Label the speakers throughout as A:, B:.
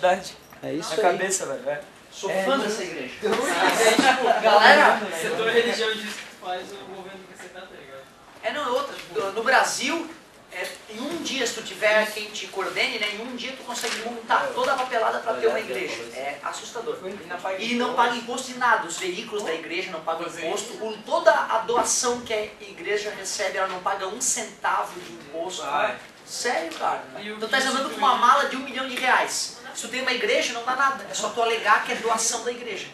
A: quantidade.
B: É isso
A: Na
B: aí.
A: cabeça, velho.
C: Sou fã dessa igreja.
D: Galera,
E: O setor religião diz que faz o governo que você tá ligado?
D: não, é outra. No Brasil, em um dia, se tu tiver quem te coordene, né, em um dia tu consegue montar toda a papelada para ter uma igreja. É assustador. E não paga imposto de nada. Os veículos da igreja não pagam imposto. Toda a doação que a igreja recebe, ela não paga um centavo de imposto. Sério, cara? Tu tá andando com uma mala de R$1 milhão. Se tu tem uma igreja, não dá nada. É só tu alegar que é doação da igreja.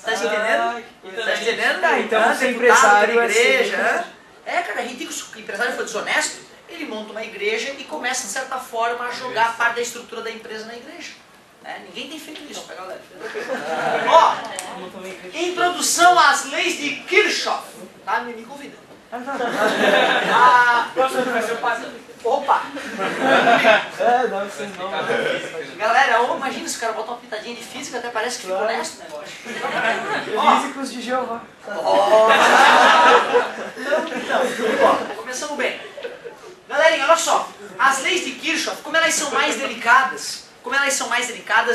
D: Tá entendendo? Tá entendendo?
B: Tá, então ser
D: Deputado
B: empresário
D: da
B: é
D: igreja. Cara, é ridículo. Se o empresário for desonesto, ele monta uma igreja e começa, de certa forma, a jogar parte da estrutura da empresa na igreja. Ninguém tem feito isso, pega leve. Ó, introdução às leis de Kirchhoff. Tá? Me convida.
A: Próximo vai ser o padre.
D: Opa!
B: Dá um sem nome.
D: Galera, imagina se o cara bota uma pitadinha de física, até parece que fica honesto o negócio.
B: Físicos de Jeová.
D: Então, começamos bem. Galerinha, olha só. As leis de Kirchhoff, como elas são mais delicadas,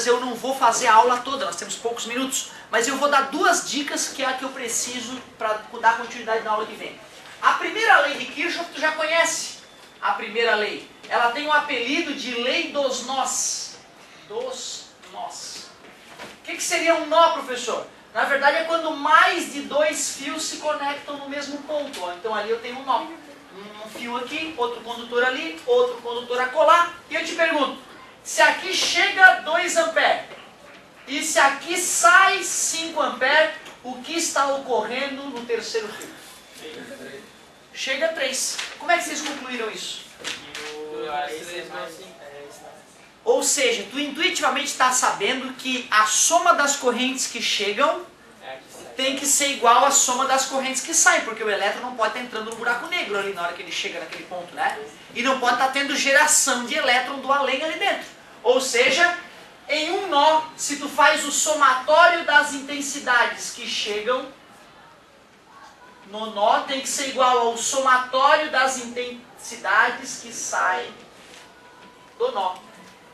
D: eu não vou fazer a aula toda, nós temos poucos minutos. Mas eu vou dar 2 dicas que é a que eu preciso para dar continuidade na aula que vem. A primeira lei de Kirchhoff tu já conhece. A primeira lei. Ela tem um apelido de lei dos nós. Dos nós. O que seria um nó, professor? Na verdade é quando mais de 2 fios se conectam no mesmo ponto. Então ali eu tenho um nó. Um fio aqui, outro condutor ali, outro condutor acolá. E eu te pergunto, se aqui chega 2 amperes e se aqui sai 5 amperes, o que está ocorrendo no terceiro fio? Chega 3. Como é que vocês concluíram isso? Ou seja, tu intuitivamente está sabendo que a soma das correntes que chegam tem que ser igual à soma das correntes que saem, porque o elétron não pode estar entrando no buraco negro ali na hora que ele chega naquele ponto, né? E não pode estar tendo geração de elétron do além ali dentro. Ou seja, em um nó, se tu faz o somatório das intensidades que chegam no nó, tem que ser igual ao somatório das intensidades que saem do nó.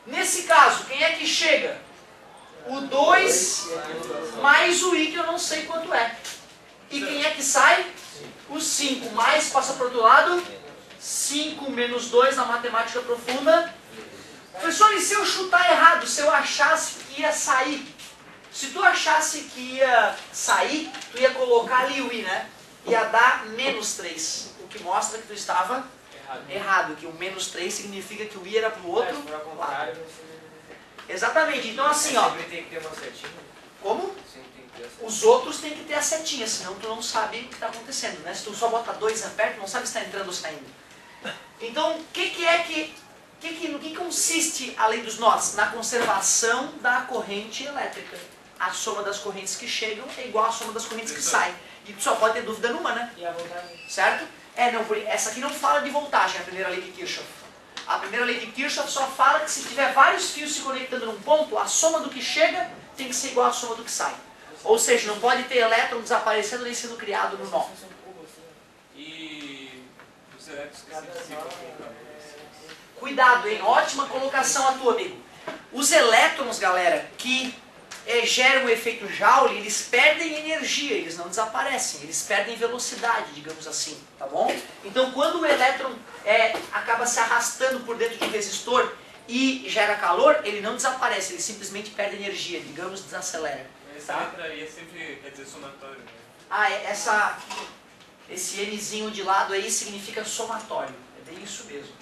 D: Nesse caso, quem é que chega? O 2 mais o I, que eu não sei quanto é. E quem é que sai? O 5 mais, passa para o outro lado, 5 menos 2 na matemática profunda. Professor, e se eu chutar errado? Se eu achasse que ia sair? Se tu achasse que ia sair, tu ia colocar ali o I, né? Ia dar menos 3. O que mostra que tu estava errado. Que o menos 3 significa que o I era para o outro lado. Exatamente. Então assim, ó.
A: Sempre tem que ter uma setinha.
D: Como?
A: Sempre tem que ter essa.
D: Os outros têm que ter a setinha, senão tu não sabe o que está acontecendo, né? Se tu só bota 2 amperes, tu não sabe se está entrando ou saindo. Então, no que consiste a lei dos nós? Na conservação da corrente elétrica. A soma das correntes que chegam é igual à soma das correntes que saem. E tu só pode ter dúvida numa, né?
E: E a voltagem?
D: Certo? Essa aqui não fala de voltagem, a primeira lei de Kirchhoff. A primeira lei de Kirchhoff só fala que se tiver vários fios se conectando num ponto, a soma do que chega tem que ser igual à soma do que sai. Ou seja, não pode ter elétron desaparecendo nem sendo criado no nó.
E: E os elétrons que se dissipam.
D: Cuidado, hein? Ótima colocação a tua, amigo. Os elétrons, galera, que geram o efeito Joule, eles perdem energia, eles não desaparecem, eles perdem velocidade, digamos assim, tá bom? Então, quando o elétron acaba se arrastando por dentro de um resistor e gera calor, ele não desaparece, ele simplesmente perde energia, digamos, desacelera.
E: Essa letra aí é sempre, quer dizer, somatório, né?
D: Ah, esse Nzinho de lado aí significa somatório, é bem isso mesmo.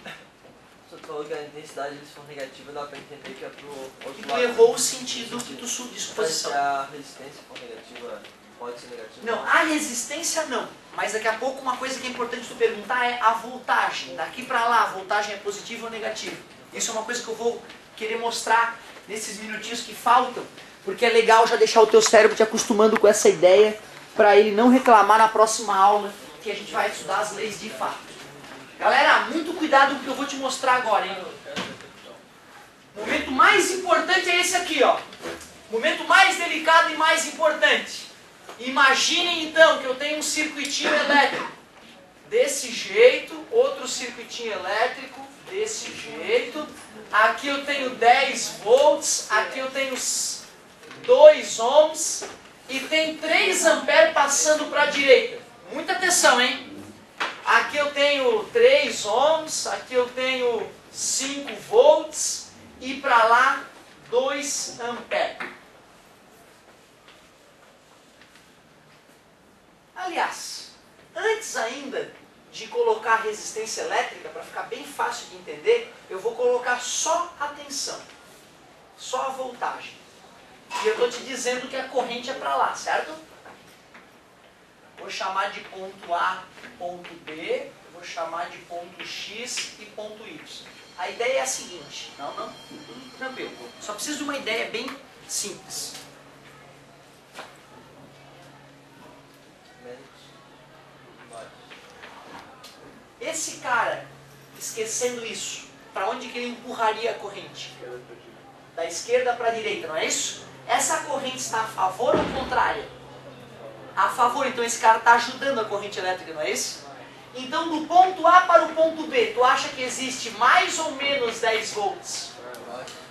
F: Se tu falou que a intensidade eles for negativa, dá pra entender que é pro outro
D: E tu
F: lado.
D: errou o sentido que tu
F: Mas se
D: disposição.
F: a resistência for negativa, pode ser negativa?
D: Não, a resistência não. Mas daqui a pouco uma coisa que é importante tu perguntar é a voltagem. Daqui pra lá, a voltagem é positiva ou negativa? Isso é uma coisa que eu vou querer mostrar nesses minutinhos que faltam, porque é legal já deixar o teu cérebro te acostumando com essa ideia, para ele não reclamar na próxima aula, que a gente vai estudar as leis de fato. Galera, muito cuidado com o que eu vou te mostrar agora, hein? O momento mais importante é esse aqui, ó. O momento mais delicado e mais importante. Imaginem então que eu tenho um circuitinho elétrico. Desse jeito, outro circuitinho elétrico, desse jeito. Aqui eu tenho 10 volts, aqui eu tenho 2 ohms e tem 3 amperes passando para a direita. Muita atenção, hein? Aqui eu tenho 3 ohms, aqui eu tenho 5 volts e para lá 2 amperes. Aliás, antes ainda de colocar a resistência elétrica, para ficar bem fácil de entender, eu vou colocar só a tensão, só a voltagem. E eu estou te dizendo que a corrente é para lá, certo? Vou chamar de ponto A, ponto B, vou chamar de ponto X e ponto Y. A ideia é a seguinte, não, tranquilo, só preciso de uma ideia bem simples. Esse cara, esquecendo isso, para onde que ele empurraria a corrente? Da esquerda para a direita, não é isso? Essa corrente está a favor ou contrária? A favor, então esse cara está ajudando a corrente elétrica, não é isso? Então do ponto A para o ponto B, tu acha que existe mais ou menos 10 volts?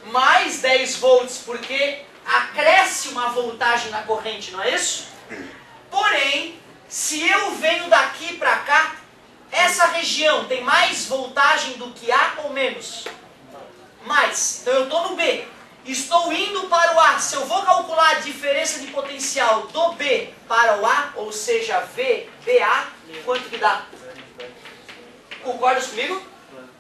D: Mais 10 volts, porque acresce uma voltagem na corrente, não é isso? Porém, se eu venho daqui para cá, essa região tem mais voltagem do que A ou menos? Mais. Então eu estou no B. Estou indo para o A. Se eu vou calcular a diferença de potencial do B para o A, ou seja, VBA, quanto que dá? Concordas comigo?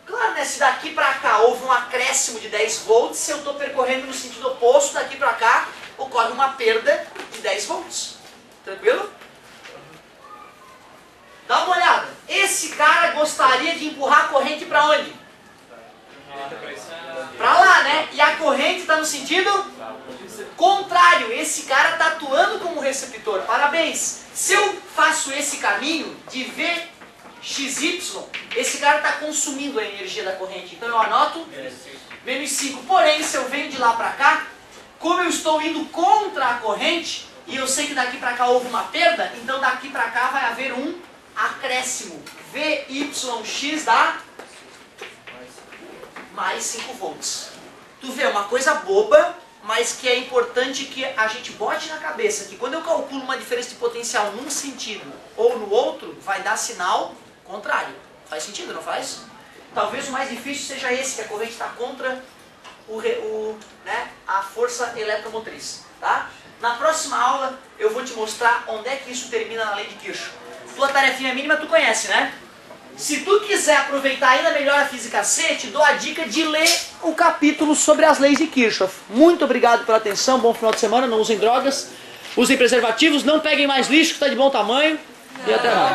D: Claro, né? Se daqui para cá houve um acréscimo de 10 volts, se eu estou percorrendo no sentido oposto, daqui para cá, ocorre uma perda de 10 volts. Tranquilo? Dá uma olhada. Esse cara gostaria de empurrar a corrente para onde? Para lá, né? E a corrente está no sentido contrário. Esse cara está atuando como receptor. Parabéns. Se eu faço esse caminho de VXY, esse cara está consumindo a energia da corrente. Então eu anoto menos 5. Porém, se eu venho de lá para cá, como eu estou indo contra a corrente, e eu sei que daqui para cá houve uma perda, então daqui para cá vai haver um acréscimo. VYX dá mais 5 volts. Tu vê, uma coisa boba, mas que é importante que a gente bote na cabeça, que quando eu calculo uma diferença de potencial num sentido ou no outro, vai dar sinal contrário. Faz sentido, não faz? Talvez o mais difícil seja esse, que a corrente está contra a força eletromotriz. Tá? Na próxima aula eu vou te mostrar onde é que isso termina na lei de Kirchhoff. Tua tarefinha mínima tu conhece, né? Se tu quiser aproveitar ainda melhor a física C, te dou a dica de ler o capítulo sobre as leis de Kirchhoff. Muito obrigado pela atenção, bom final de semana, não usem drogas, usem preservativos, não peguem mais lixo que está de bom tamanho e até mais.